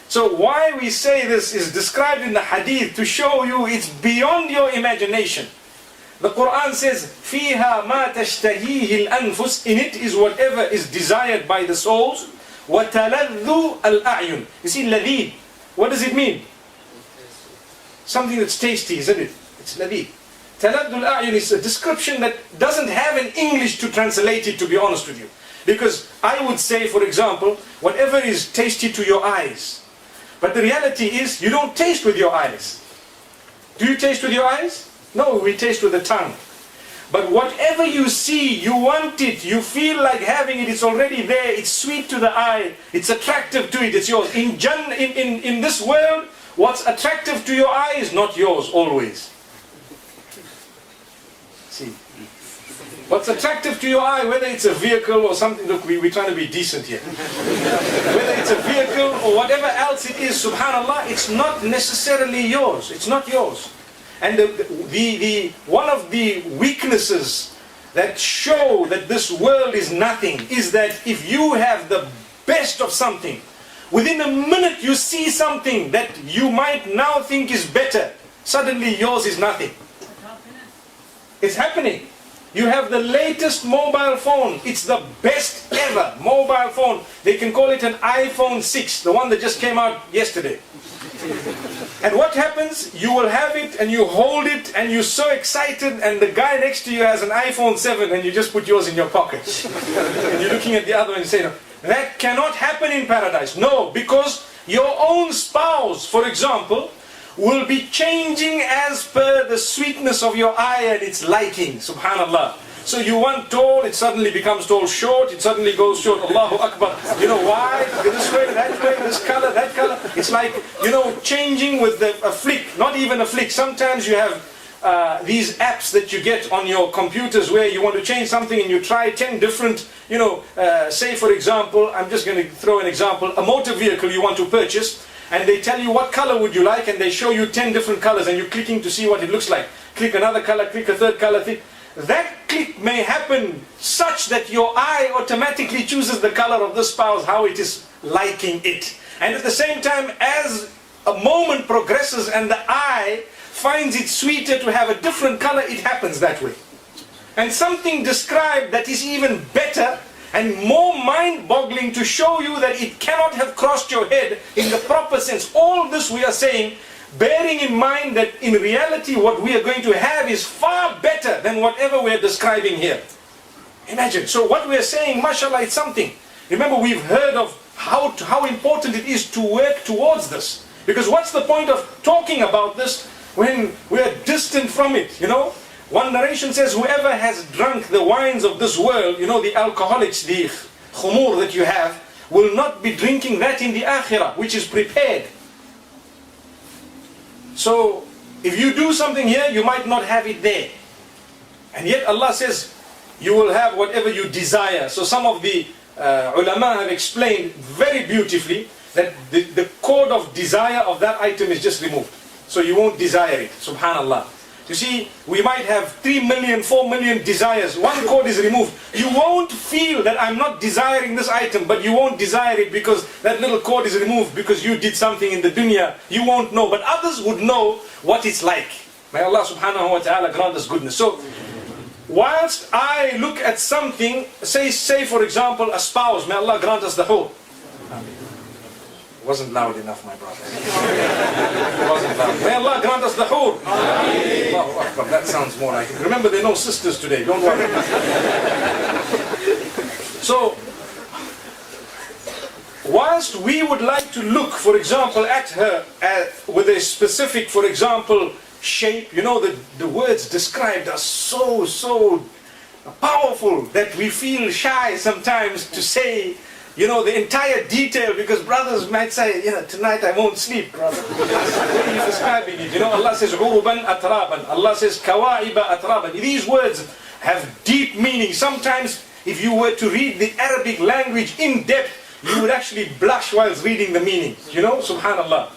So why we say this is described in the hadith to show you it's beyond your imagination. The Quran says, فِيهَا مَا تَشْتَهِيهِ الْأَنفُسِ. In it is whatever is desired by the souls. وَتَلَذُّ الْأَعْيُنِ. You see, ladid, what does it mean? Something that's tasty, isn't it? It's ladid. تَلَذُّ الْأَعْيُنِ is a description that doesn't have an English to translate it, to be honest with you. Because I would say, for example, whatever is tasty to your eyes. But the reality is, you don't taste with your eyes. Do you taste with your eyes? No, we taste with the tongue. But whatever you see, you want it, you feel like having it, it's already there, it's sweet to the eye, it's attractive to it, it's yours. In this world, what's attractive to your eye is not yours always. See, what's attractive to your eye, whether it's a vehicle or something, look, we're trying to be decent here. Whether it's a vehicle or whatever else it is, subhanAllah, it's not necessarily yours, it's not yours. And one of the weaknesses that show that this world is nothing is that if you have the best of something, within a minute you see something that you might now think is better, suddenly yours is nothing. It's happening. You have the latest mobile phone. It's the best ever mobile phone. They can call it an iPhone 6, the one that just came out yesterday. And what happens? You will have it and you hold it and you're so excited, and the guy next to you has an iPhone 7 and you just put yours in your pocket. And you're looking at the other one and saying, no, that cannot happen in paradise. No, because your own spouse, for example, will be changing as per the sweetness of your eye and its liking, subhanallah. So you want tall, it suddenly becomes tall. Short, it suddenly goes short. Allahu Akbar. You know why? This way, that way, this color, that color. It's like, changing with a flick. Not even a flick. Sometimes you have these apps that you get on your computers where you want to change something and you try 10 different, say for example, I'm just going to throw an example, a motor vehicle you want to purchase, and they tell you what color would you like, and they show you 10 different colors and you're clicking to see what it looks like. Click another color, click a third color. That click may happen such that your eye automatically chooses the color of the spouse, how it is liking it. And at the same time, as a moment progresses and the eye finds it sweeter to have a different color, it happens that way. And something described that is even better and more mind-boggling to show you that it cannot have crossed your head in the proper sense. All this we are saying, bearing in mind that in reality what we are going to have is far better than whatever we are describing here. Imagine. So what we are saying, mashallah, it's something. Remember, we've heard of how important it is to work towards this. Because what's the point of talking about this when we are distant from it, One narration says, whoever has drunk the wines of this world, the alcoholics, the khumur that you have, will not be drinking that in the akhirah, which is prepared. So, if you do something here, you might not have it there. And yet Allah says, you will have whatever you desire. So some of the ulama have explained very beautifully that the code of desire of that item is just removed. So you won't desire it, subhanallah. You see, we might have 3 million, 4 million desires. One code is removed. You won't feel that I'm not desiring this item, but you won't desire it because that little code is removed because you did something in the dunya. You won't know, but others would know what it's like. May Allah subhanahu wa ta'ala grant us goodness. So, whilst I look at something, say for example, a spouse, may Allah grant us the whole. Wasn't loud enough, my brother. It wasn't loud. May Allah grant us the hur. Allahu Akbar. That sounds more like it. Remember, there are no sisters today. Don't worry. So, whilst we would like to look, for example, at her with a specific, for example, shape, the words described are so powerful that we feel shy sometimes to say, the entire detail, because brothers might say, tonight I won't sleep, brother. What are you describing it? Allah says, uruban atraban. Allah says, kawaiba atraban. These words have deep meaning. Sometimes, if you were to read the Arabic language in depth, you would actually blush whilst reading the meaning. Subhanallah.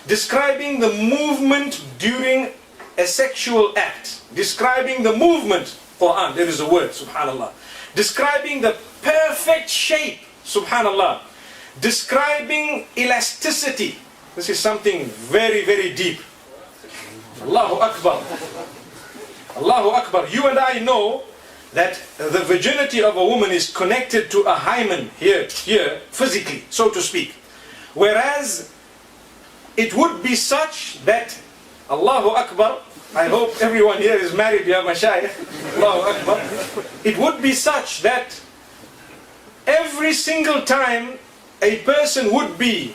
Describing the movement during a sexual act. Describing the movement. Quran, there is a word, subhanallah. Describing the perfect shape. Subhanallah. describing elasticity. This is something very, very deep. Allahu Akbar. Allahu Akbar. You and I know that the virginity of a woman is connected to a hymen here, physically, so to speak. Whereas it would be such that, Allahu Akbar, I hope everyone here is married, ya mashayikh, Allahu Akbar. It would be such that every single time a person would be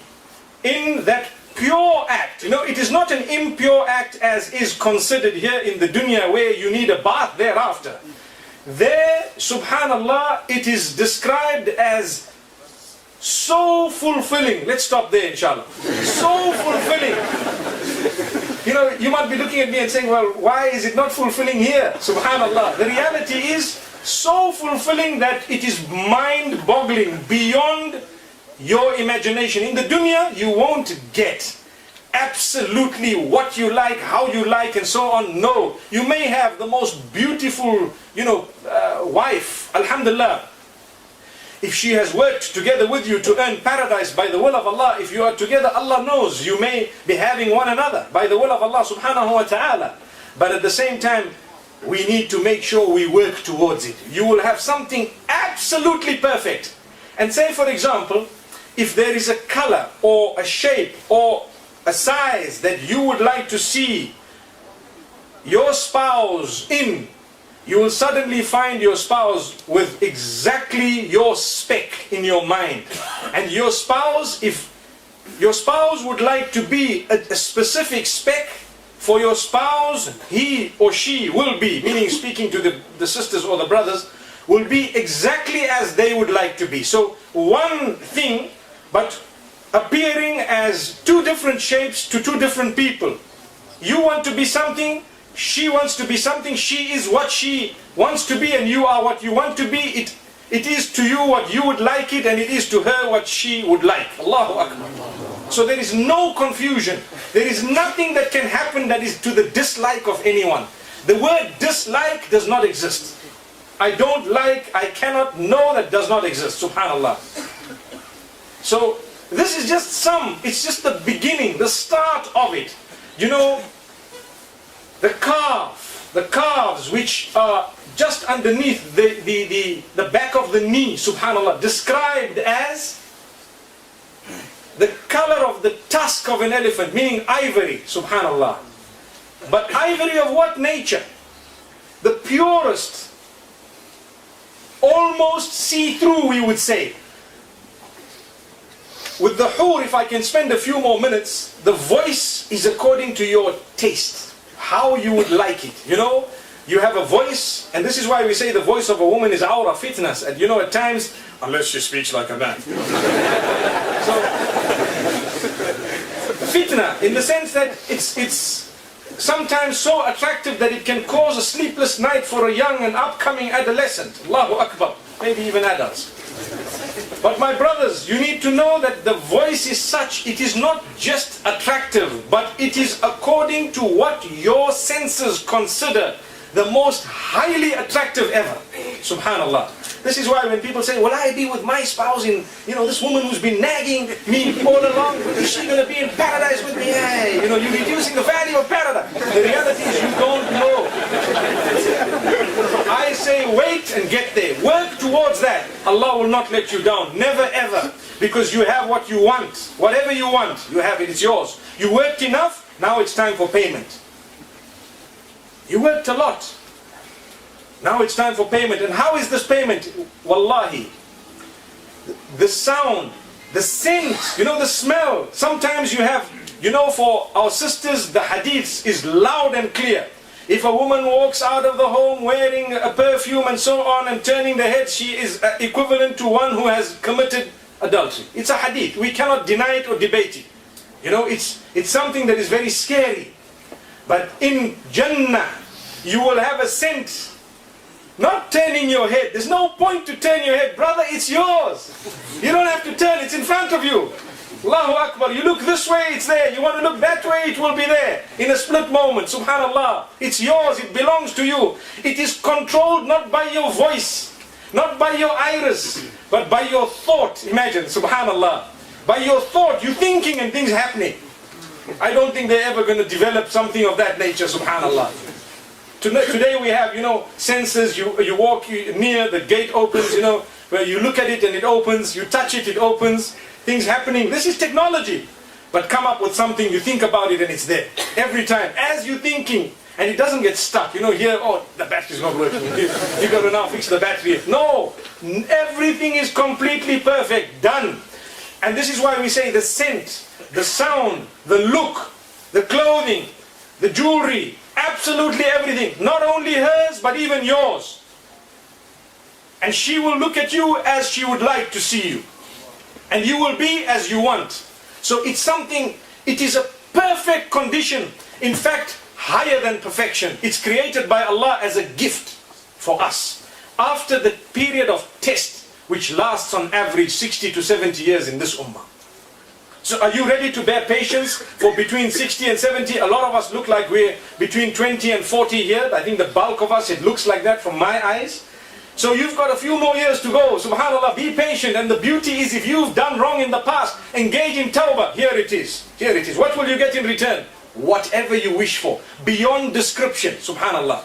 in that pure act, it is not an impure act as is considered here in the dunya where you need a bath thereafter. There, subhanallah, it is described as so fulfilling. Let's stop there, inshallah. So fulfilling. You might be looking at me and saying, well, why is it not fulfilling here? Subhanallah. The reality is so fulfilling that it is mind-boggling, beyond your imagination. In the dunya, you won't get absolutely what you like, how you like, and so on. No, you may have the most beautiful, wife, alhamdulillah. If she has worked together with you to earn paradise by the will of Allah, if you are together, Allah knows you may be having one another by the will of Allah subhanahu wa ta'ala. But at the same time, we need to make sure we work towards it. You will have something absolutely perfect. And say, for example, if there is a color or a shape or a size that you would like to see your spouse in, you will suddenly find your spouse with exactly your spec in your mind. And your spouse, if your spouse would like to be a specific spec, for your spouse, he or she will be, meaning speaking to the sisters or the brothers, will be exactly as they would like to be. So one thing, but appearing as two different shapes to two different people. You want to be something, she wants to be something, she is what she wants to be and you are what you want to be. It is to you what you would like it, and it is to her what she would like. Allahu Akbar. So there is no confusion. There is nothing that can happen that is to the dislike of anyone. The word dislike does not exist. I don't like, I cannot, no, that does not exist. Subhanallah. So this is just it's just the beginning, the start of it. The calves which are just underneath the back of the knee, subhanallah, described as the color of the tusk of an elephant, meaning ivory, subhanallah. But ivory of what nature? The purest, almost see-through, we would say. With the hur, if I can spend a few more minutes, the voice is according to your taste, how you would like it. You have a voice, and this is why we say the voice of a woman is awra, fitness. And at times, unless she speaks like a man. So, fitna, in the sense that it's sometimes so attractive that it can cause a sleepless night for a young and upcoming adolescent. Allahu Akbar. Maybe even adults. But my brothers, you need to know that the voice is such, it is not just attractive, but it is according to what your senses consider the most highly attractive ever. Subhanallah. This is why when people say, will I be with my spouse in, this woman who's been nagging me all along, is she going to be in paradise with me? Hey, you're reducing the value of paradise. The reality is you don't know. I say wait and get there. Work towards that. Allah will not let you down. Never ever. Because you have what you want. Whatever you want, you have it. It's yours. You worked enough, now it's time for payment. You worked a lot. Now it's time for payment. And how is this payment? Wallahi. The sound, the scent, the smell. Sometimes you have, for our sisters, the hadiths is loud and clear. If a woman walks out of the home wearing a perfume and so on and turning the head, she is equivalent to one who has committed adultery. It's a hadith. We cannot deny it or debate it. It's something that is very scary. But in Jannah, you will have a scent. Not turning your head. There's no point to turn your head. Brother, it's yours. You don't have to turn. It's in front of you. Allahu Akbar. You look this way, it's there. You want to look that way, it will be there. In a split moment. Subhanallah. It's yours. It belongs to you. It is controlled not by your voice, Not by your iris, but by your thought. Imagine, subhanallah. By your thought, you're thinking and things happening. I don't think they're ever going to develop something of that nature, subhanallah. Today we have, sensors, you walk near, the gate opens, where you look at it and it opens, you touch it, it opens, things happening. This is technology. But come up with something, you think about it and it's there. Every time, as you're thinking, and it doesn't get stuck. Here, oh, the battery's not working. You got to now fix the battery. No, everything is completely perfect, done. And this is why we say the scent, the sound, the look, the clothing, the jewelry, absolutely everything. Not only hers, but even yours. And she will look at you as she would like to see you. And you will be as you want. So it's something, it is a perfect condition. In fact, higher than perfection. It's created by Allah as a gift for us. After the period of test, which lasts on average 60 to 70 years in this ummah. So are you ready to bear patience for between 60 and 70? A lot of us look like we're between 20 and 40 here. I think the bulk of us, it looks like that from my eyes. So you've got a few more years to go. Subhanallah, be patient. And the beauty is, if you've done wrong in the past, engage in tawbah. Here it is. Here it is. What will you get in return? Whatever you wish for. Beyond description. Subhanallah.